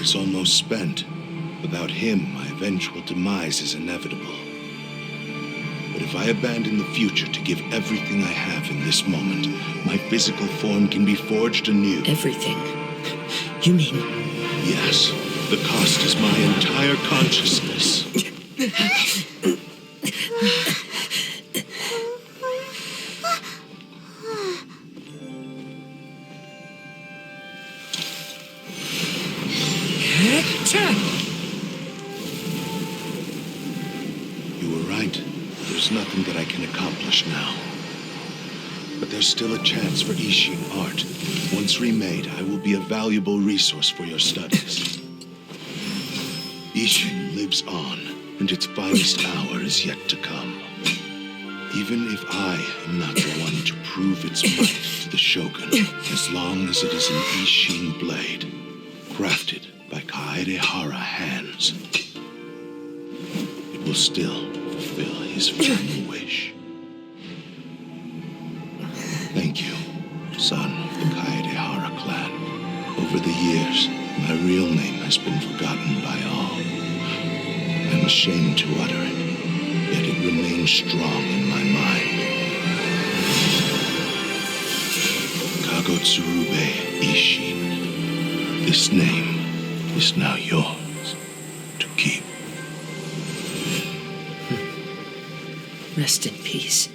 is almost spent. Without him, my eventual demise is inevitable. But if I abandon the future to give everything I have in this moment, my physical form can be forged anew. Everything? You mean... Yes. The cost is my entire consciousness. You were right. There's nothing that I can accomplish now. But there's still a chance for Isshin art. Once remade, I will be a valuable resource for your studies. Isshin lives on, and its finest hour is yet to come. Even if I am not the one to prove its might to the Shogun, as long as it is an Isshin blade, crafted by Kaedehara hands, it will still fulfill his final wish. Thank you, son of the Kaedehara clan. Over the years, my real name has been forgotten by all. I'm ashamed to utter it, yet it remains strong in my mind. Kagotsurube Isshin. This name is now yours to keep. Rest in peace.